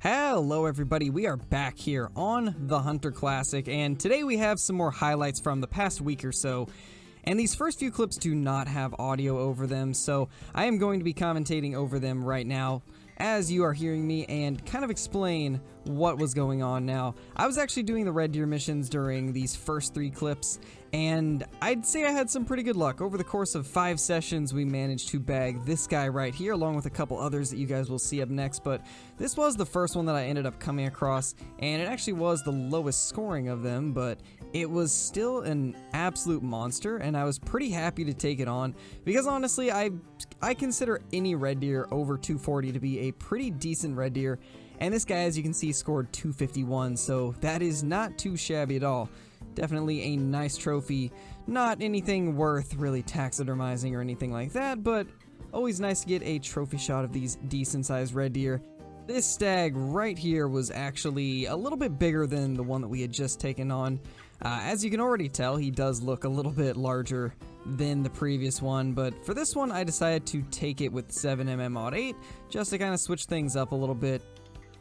Hello everybody, we are back here on the Hunter Classic, and today we have some more highlights from the past week or so. And these first few clips do not have audio over them, so I am going to be commentating over them right now as you are hearing me and kind of explain what was going on. Now, I was actually doing the Red Deer missions during these first 3 clips, and I'd say I had some pretty good luck. Over the course of 5 sessions, we managed to bag this guy right here, along with a couple others that you guys will see up next, but this was the first one that I ended up coming across, and it actually was the lowest scoring of them, but it was still an absolute monster, and I was pretty happy to take it on, because honestly, I consider any red deer over 240 to be a pretty decent red deer, and this guy, as you can see, scored 251, so that is not too shabby at all. Definitely a nice trophy, not anything worth really taxidermizing or anything like that, but always nice to get a trophy shot of these decent sized red deer. This stag right here was actually a little bit bigger than the one that we had just taken on. As you can already tell, he does look a little bit larger than the previous one, but for this one I decided to take it with 7mm Mod 8 just to kind of switch things up a little bit.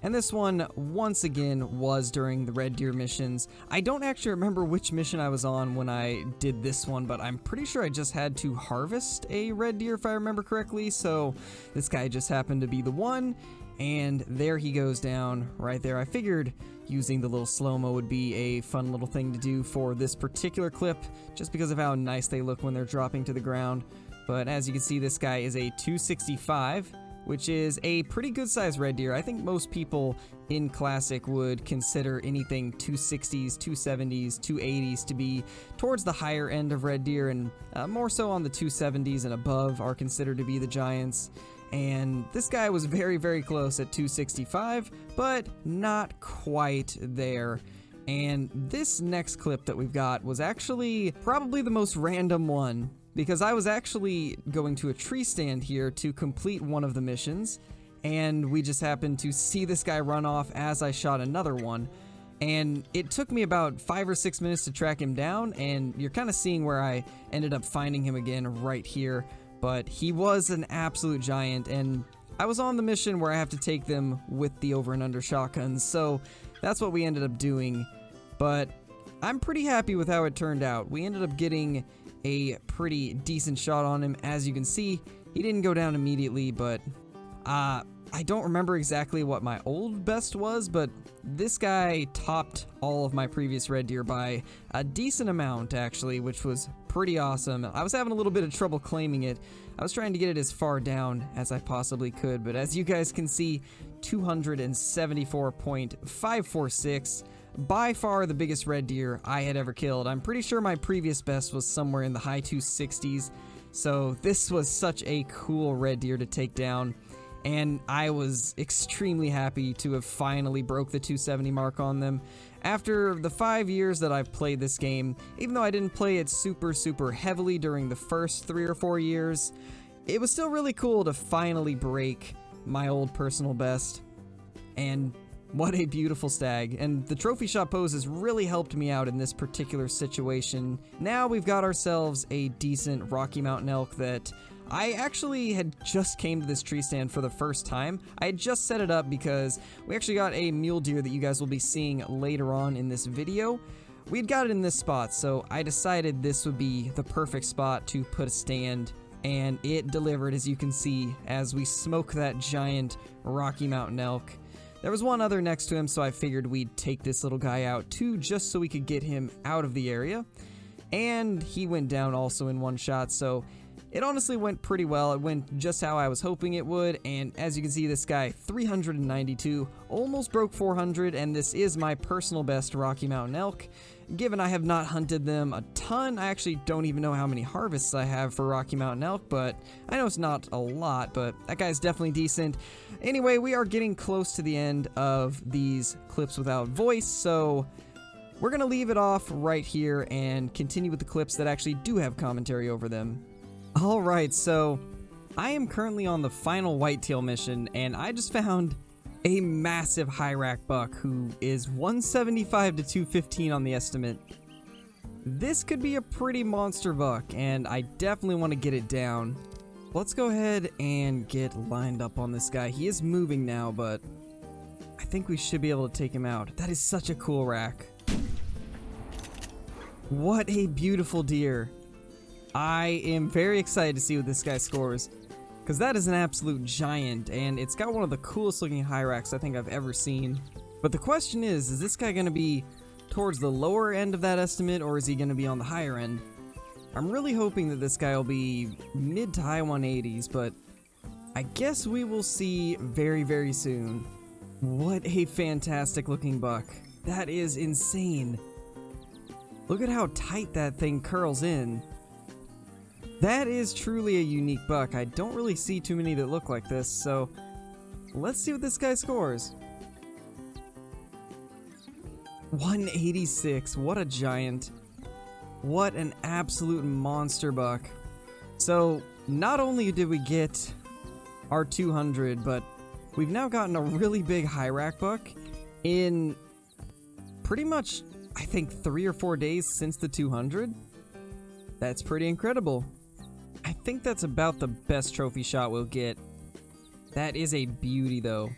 And this one, once again, was during the Red Deer missions. I don't actually remember which mission I was on when I did this one, but I'm pretty sure I just had to harvest a red deer if I remember correctly, so this guy just happened to be the one, and there he goes down right there. I figured using the little slow-mo would be a fun little thing to do for this particular clip, just because of how nice they look when they're dropping to the ground. But as you can see, this guy is a 265, which is a pretty good sized red deer. I think most people in Classic would consider anything 260s, 270s, 280s to be towards the higher end of red deer, and more so on the 270s and above are considered to be the giants. And this guy was very, very close at 265, but not quite there. And this next clip that we've got was actually probably the most random one, because I was actually going to a tree stand here to complete one of the missions, and we just happened to see this guy run off as I shot another one. And it took me about 5 or 6 minutes to track him down, and you're kind of seeing where I ended up finding him again right here. But he was an absolute giant, and I was on the mission where I have to take them with the over and under shotguns, so that's what we ended up doing. But I'm pretty happy with how it turned out. We ended up getting a pretty decent shot on him. As you can see, he didn't go down immediately, but I don't remember exactly what my old best was, but this guy topped all of my previous red deer by a decent amount, actually, which was pretty awesome. I was having a little bit of trouble claiming it. I was trying to get it as far down as I possibly could, but as you guys can see, 274.546, by far the biggest red deer I had ever killed. I'm pretty sure my previous best was somewhere in the high 260s, so this was such a cool red deer to take down. And I was extremely happy to have finally broke the 270 mark on them. After the 5 years that I've played this game, even though I didn't play it super heavily during the first 3 or 4 years, it was still really cool to finally break my old personal best. And what a beautiful stag. And the trophy shot pose has really helped me out in this particular situation. Now we've got ourselves a decent Rocky Mountain elk that I actually had just came to this tree stand for the first time. I had just set it up because we actually got a mule deer that you guys will be seeing later on in this video. We'd got it in this spot, so I decided this would be the perfect spot to put a stand, and it delivered, as you can see, as we smoke that giant Rocky Mountain elk. There was one other next to him, so I figured we'd take this little guy out too, just so we could get him out of the area. And he went down also in one shot, so it honestly went pretty well. It went just how I was hoping it would, and as you can see, this guy, 392, almost broke 400, and this is my personal best Rocky Mountain elk. Given I have not hunted them a ton, I actually don't even know how many harvests I have for Rocky Mountain elk, but I know it's not a lot, but that guy's definitely decent. Anyway, we are getting close to the end of these clips without voice, so we're gonna leave it off right here and continue with the clips that actually do have commentary over them. Alright, so I am currently on the final whitetail mission, and I just found a massive high rack buck who is 175 to 215 on the estimate. This could be a pretty monster buck, and I definitely want to get it down. Let's go ahead and get lined up on this guy. He is moving now, but I think we should be able to take him out. That is such a cool rack. What a beautiful deer. I am very excited to see what this guy scores, because that is an absolute giant, and it's got one of the coolest looking high racks I think I've ever seen. But the question is this guy going to be towards the lower end of that estimate, or is he going to be on the higher end? I'm really hoping that this guy will be mid to high 180s, but I guess we will see very, very soon. What a fantastic looking buck. That is insane. Look at how tight that thing curls in. That is truly a unique buck. I don't really see too many that look like this, so let's see what this guy scores. 186, what a giant. What an absolute monster buck. So not only did we get our 200, but we've now gotten a really big high rack buck in pretty much, I think, 3 or 4 days since the 200. That's pretty incredible. I think that's about the best trophy shot we'll get. That is a beauty though.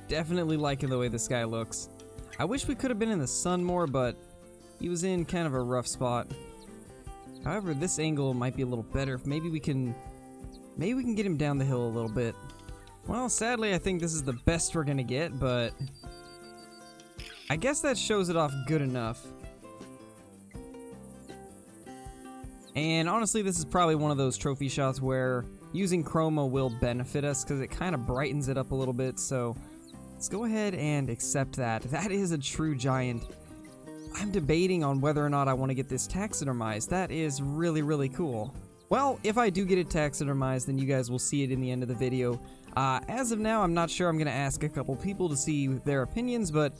Definitely liking the way this guy looks. I wish we could have been in the sun more, but he was in kind of a rough spot. However, this angle might be a little better. Maybe we can get him down the hill a little bit. Well, sadly, I think this is the best we're gonna get, but I guess that shows it off good enough. And honestly, this is probably one of those trophy shots where using chroma will benefit us because it kind of brightens it up a little bit. So let's go ahead and accept that. That is a true giant. I'm debating on whether or not I want to get this taxidermized. That is really, really cool. Well, if I do get it taxidermized, then you guys will see it in the end of the video. As of now, I'm not sure. I'm going to ask a couple people to see their opinions, but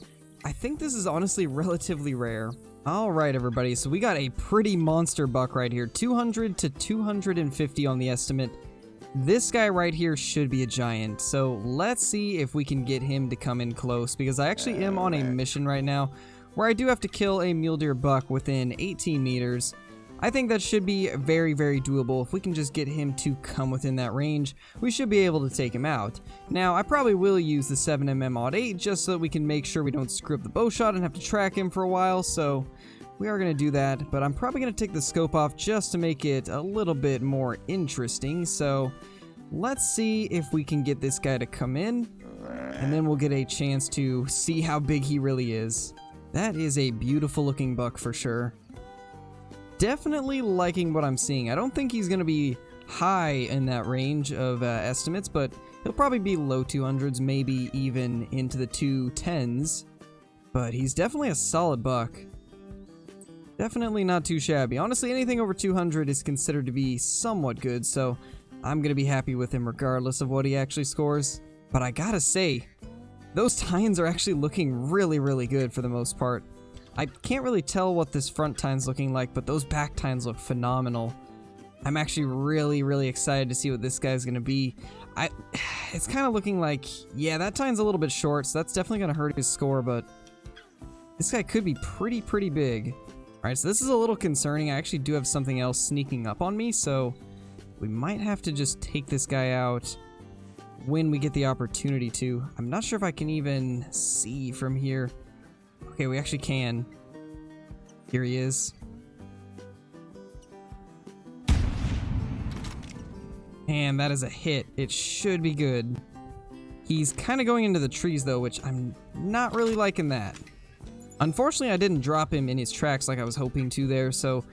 I think this is honestly relatively rare. Alright everybody, so we got a pretty monster buck right here. 200 to 250 on the estimate. This guy right here should be a giant, so let's see if we can get him to come in close, because I actually am on a mission right now where I do have to kill a mule deer buck within 18 meters. I think that should be very, very doable. If we can just get him to come within that range, we should be able to take him out. Now, I probably will use the 7mm Odd 8 just so that we can make sure we don't screw up the bow shot and have to track him for a while, so we are going to do that. But I'm probably going to take the scope off just to make it a little bit more interesting, so let's see if we can get this guy to come in, and then we'll get a chance to see how big he really is. That is a beautiful looking buck for sure. Definitely liking what I'm seeing. I don't think he's going to be high in that range of estimates, but he'll probably be low 200s, maybe even into the 210s. But he's definitely a solid buck. Definitely not too shabby. Honestly, anything over 200 is considered to be somewhat good, so I'm going to be happy with him regardless of what he actually scores. But I gotta say, those tines are actually looking really, really good for the most part. I can't really tell what this front tine's looking like, but those back tines look phenomenal. I'm actually really, really excited to see what this guy's gonna be. It's kind of looking like, yeah, that tine's a little bit short, so that's definitely gonna hurt his score, but this guy could be pretty big. Alright, so this is a little concerning. I actually do have something else sneaking up on me, so we might have to just take this guy out when we get the opportunity to. I'm not sure if I can even see from here. Okay, we actually can. Here he is. And that is a hit. It should be good. He's kind of going into the trees though, which I'm not really liking that. Unfortunately, I didn't drop him in his tracks like I was hoping to there, so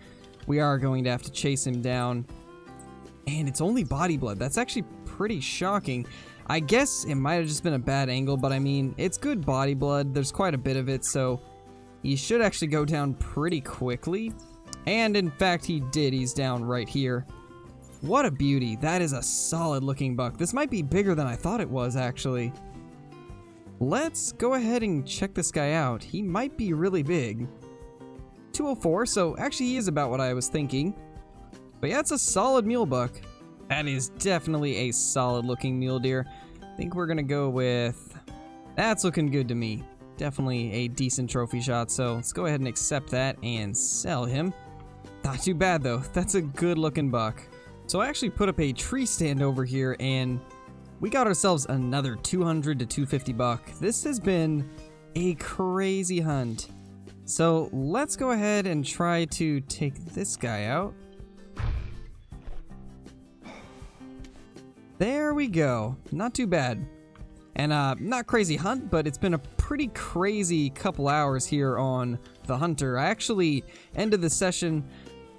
we are going to have to chase him down. And it's only body blood. That's actually pretty shocking. I guess it might have just been a bad angle, but I mean, it's good body blood. There's quite a bit of it, so he should actually go down pretty quickly. And in fact, he did. He's down right here. What a beauty. That is a solid looking buck. This might be bigger than I thought it was, actually. Let's go ahead and check this guy out. He might be really big. 204, so actually he is about what I was thinking. But yeah, it's a solid mule buck. That is definitely a solid looking mule deer. I think we're gonna go with... That's looking good to me. Definitely a decent trophy shot, so let's go ahead and accept that and sell him. Not too bad though. That's a good looking buck. So I actually put up a tree stand over here, and we got ourselves another 200 to 250 buck. This has been a crazy hunt. So let's go ahead and try to take this guy out. There we go. Not too bad. And not crazy hunt, but it's been a pretty crazy couple hours here on the Hunter. I actually ended the session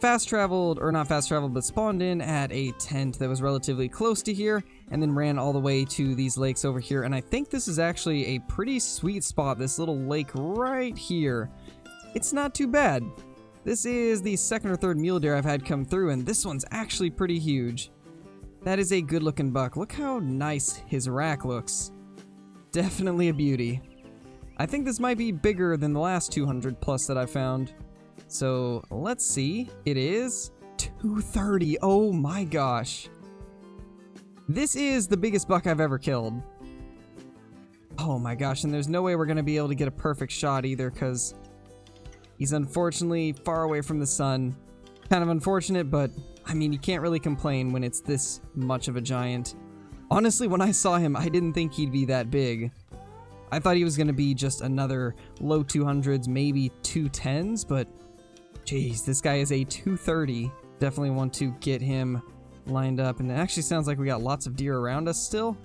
fast traveled, or not fast traveled, but spawned in at a tent that was relatively close to here, and then ran all the way to these lakes over here. And I think this is actually a pretty sweet spot, this little lake right here. It's not too bad. This is the second or third mule deer I've had come through, and this one's actually pretty huge. That is a good looking buck. Look how nice his rack looks. Definitely a beauty. I think this might be bigger than the last 200 plus that I found. So let's see. It is 230. Oh my gosh. This is the biggest buck I've ever killed. Oh my gosh, and there's no way we're going to be able to get a perfect shot either because he's unfortunately far away from the sun. Kind of unfortunate, but I mean, you can't really complain when it's this much of a giant. Honestly, when I saw him, I didn't think he'd be that big. I thought he was going to be just another low 200s, maybe 210s, but jeez, this guy is a 230. Definitely want to get him lined up, and it actually sounds like we got lots of deer around us still.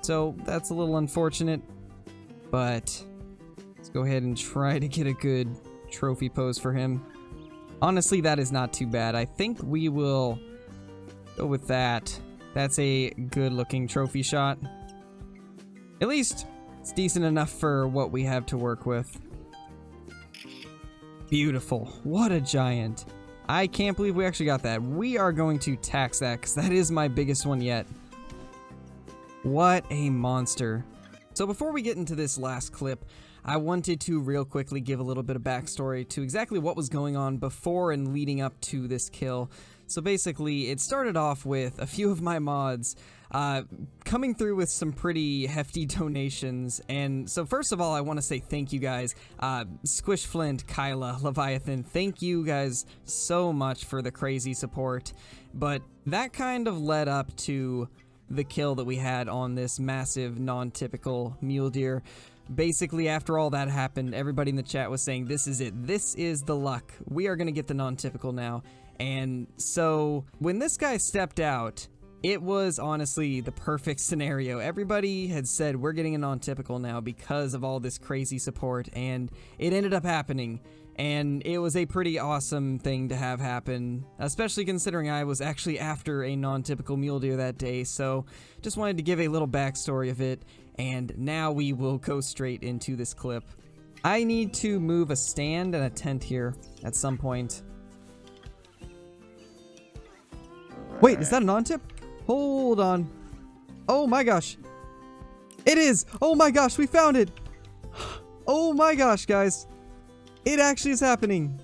So that's a little unfortunate, but let's go ahead and try to get a good trophy pose for him. Honestly, that is not too bad. I think we will go with that. That's a good looking trophy shot. At least it's decent enough for what we have to work with. Beautiful. What a giant. I can't believe we actually got that. We are going to tax that because that is my biggest one yet. What a monster. So before we get into this last clip, I wanted to real quickly give a little bit of backstory to exactly what was going on before and leading up to this kill. So basically, it started off with a few of my mods coming through with some pretty hefty donations. And so first of all, I want to say thank you guys. Squish Flint, Kyla, Leviathan, thank you guys so much for the crazy support. But that kind of led up to the kill that we had on this massive non-typical mule deer. Basically, after all that happened, everybody in the chat was saying, this is it. This is the luck. We are going to get the non-typical now. And so when this guy stepped out, it was honestly the perfect scenario. Everybody had said we're getting a non-typical now because of all this crazy support, and it ended up happening. And it was a pretty awesome thing to have happen, especially considering I was actually after a non-typical mule deer that day. So just wanted to give a little backstory of it, and now we will go straight into this clip. I need to move a stand and a tent here at some point. Wait, is that a non-tip? Hold on. Oh my gosh. It is! Oh my gosh, we found it! Oh my gosh, guys. It actually is happening.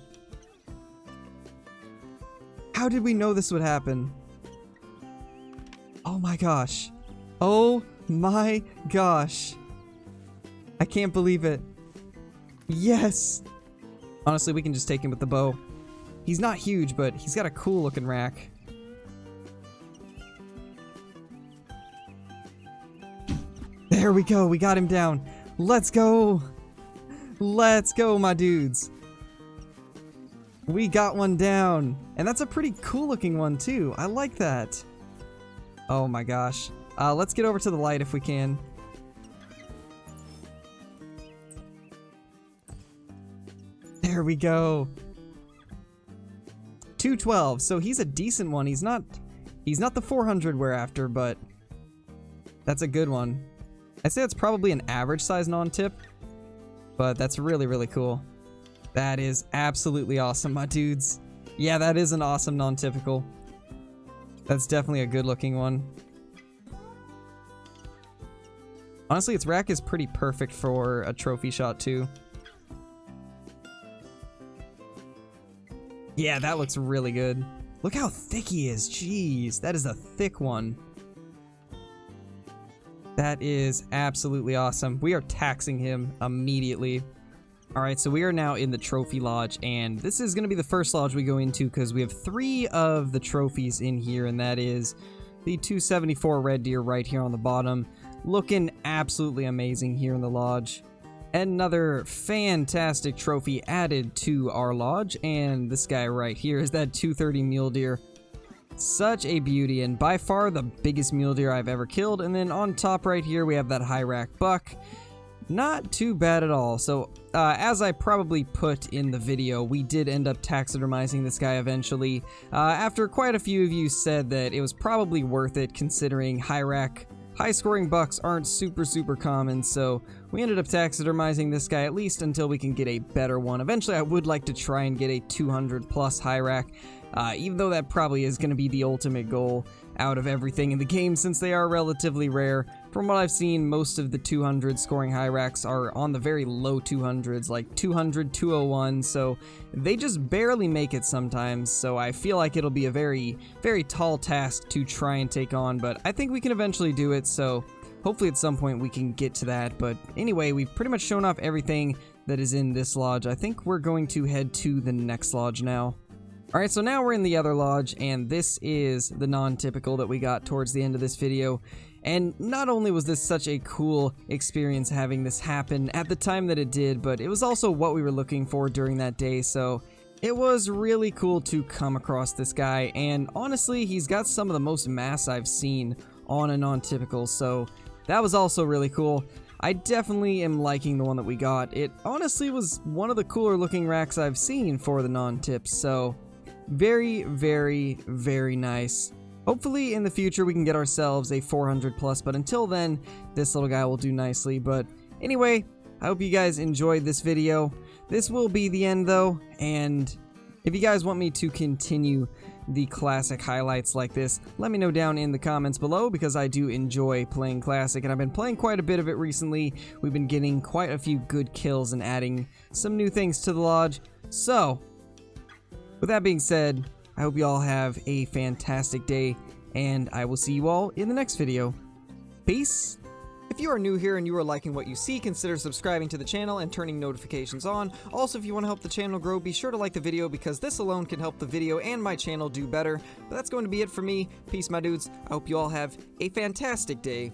How did we know this would happen? Oh my gosh. Oh my gosh. I can't believe it. Yes! Honestly, we can just take him with the bow. He's not huge, but he's got a cool looking rack. There we go, we got him down. Let's go. Let's go, my dudes. We got one down. And that's a pretty cool looking one too. I like that. Oh my gosh. Let's get over to the light if we can. There we go. 212. So he's a decent one. He's not the 400 we're after, but that's a good one. I'd say it's probably an average size non-tip, but that's really, really cool. That is absolutely awesome, my dudes. Yeah, that is an awesome non-typical. That's definitely a good looking one. Honestly, its rack is pretty perfect for a trophy shot too. Yeah, that looks really good. Look how thick he is. Jeez, that is a thick one. That is absolutely awesome. We are taxing him immediately. Alright, so we are now in the trophy lodge, and this is going to be the first lodge we go into because we have 3 of the trophies in here, and that is the 274 red deer right here on the bottom, looking absolutely amazing here in the lodge. Another fantastic trophy added to our lodge, and this guy right here is that 230 mule deer. Such a beauty, and by far the biggest mule deer I've ever killed. And then on top right here we have that high rack buck. Not too bad at all. So as I probably put in the video, we did end up taxidermizing this guy eventually, after quite a few of you said that it was probably worth it, considering high scoring bucks aren't super common. So we ended up taxidermizing this guy, at least until we can get a better one. Eventually I would like to try and get a 200 plus high rack, even though that probably is going to be the ultimate goal out of everything in the game, since they are relatively rare. From what I've seen, most of the 200 scoring high racks are on the very low 200s, like 200, 201, so they just barely make it sometimes. So I feel like it'll be a very tall task to try and take on, but I think we can eventually do it, so hopefully at some point we can get to that. But anyway, we've pretty much shown off everything that is in this lodge. I think we're going to head to the next lodge now. Alright, so now we're in the other lodge, and this is the non-typical that we got towards the end of this video. And not only was this such a cool experience having this happen at the time that it did, but it was also what we were looking for during that day, so it was really cool to come across this guy. And honestly, he's got some of the most mass I've seen on a non-typical, so that was also really cool. I definitely am liking the one that we got. It honestly was one of the cooler looking racks I've seen for the non-tips, so very nice. Hopefully in the future we can get ourselves a 400 plus, but until then, this little guy will do nicely. But anyway, I hope you guys enjoyed this video. This will be the end though, and if you guys want me to continue the classic highlights like this, let me know down in the comments below, because I do enjoy playing classic, and I've been playing quite a bit of it recently. We've been getting quite a few good kills and adding some new things to the lodge. So with that being said, I hope you all have a fantastic day, and I will see you all in the next video. Peace! If you are new here and you are liking what you see, consider subscribing to the channel and turning notifications on. Also, if you want to help the channel grow, be sure to like the video, because this alone can help the video and my channel do better. But that's going to be it for me. Peace, my dudes. I hope you all have a fantastic day.